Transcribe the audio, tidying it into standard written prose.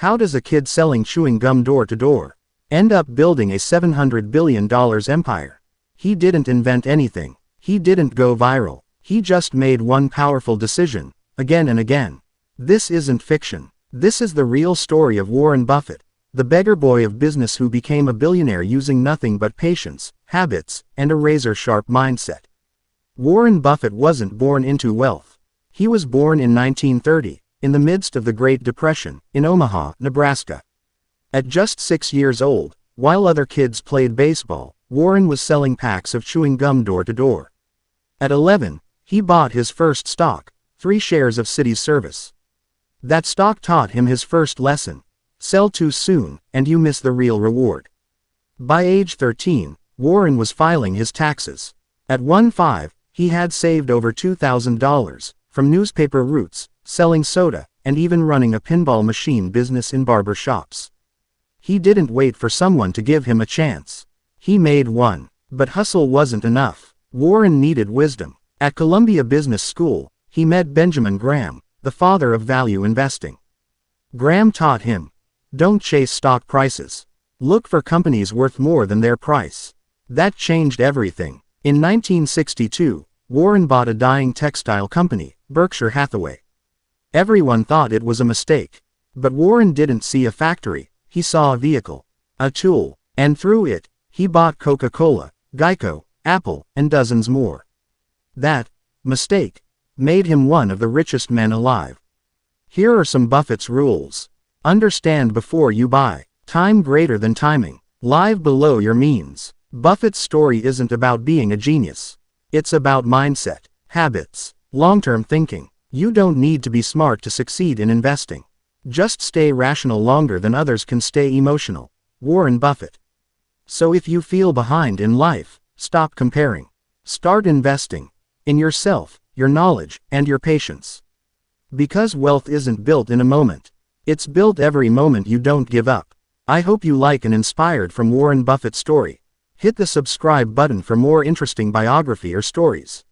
How does a kid selling chewing gum door to door end up building a $700 billion empire? He didn't invent anything. He didn't go viral. He just made one powerful decision, again and again. This isn't fiction. This is the real story of Warren Buffett, the beggar boy of business who became a billionaire using nothing but patience, habits, and a razor-sharp mindset. Warren Buffett wasn't born into wealth. He was born in 1930, in the midst of the Great Depression, in Omaha, Nebraska. At just 6 years old, while other kids played baseball, Warren was selling packs of chewing gum door to door. At 11, he bought his first stock, 3 shares of City's Service. That stock taught him his first lesson: sell too soon, and you miss the real reward. By age 13, Warren was filing his taxes. At 15, he had saved over $2,000, from newspaper routes, selling soda, and even running a pinball machine business in barber shops. He didn't wait for someone to give him a chance. He made one. But hustle wasn't enough. Warren needed wisdom. At Columbia Business School, he met Benjamin Graham, the father of value investing. Graham taught him, don't chase stock prices. Look for companies worth more than their price. That changed everything. In 1962, Warren bought a dying textile company, Berkshire Hathaway. Everyone thought it was a mistake. But Warren didn't see a factory, he saw a vehicle, a tool, and through it, he bought Coca-Cola, Geico, Apple, and dozens more. That mistake made him one of the richest men alive. Here are some Buffett's rules. Understand before you buy. Time greater than timing. Live below your means. Buffett's story isn't about being a genius. It's about mindset, habits, long-term thinking. You don't need to be smart to succeed in investing. Just stay rational longer than others can stay emotional. Warren Buffett. So if you feel behind in life, stop comparing. Start investing in yourself, your knowledge, and your patience. Because wealth isn't built in a moment. It's built every moment you don't give up. I hope you like and inspired from Warren Buffett's story. Hit the subscribe button for more interesting biography or stories.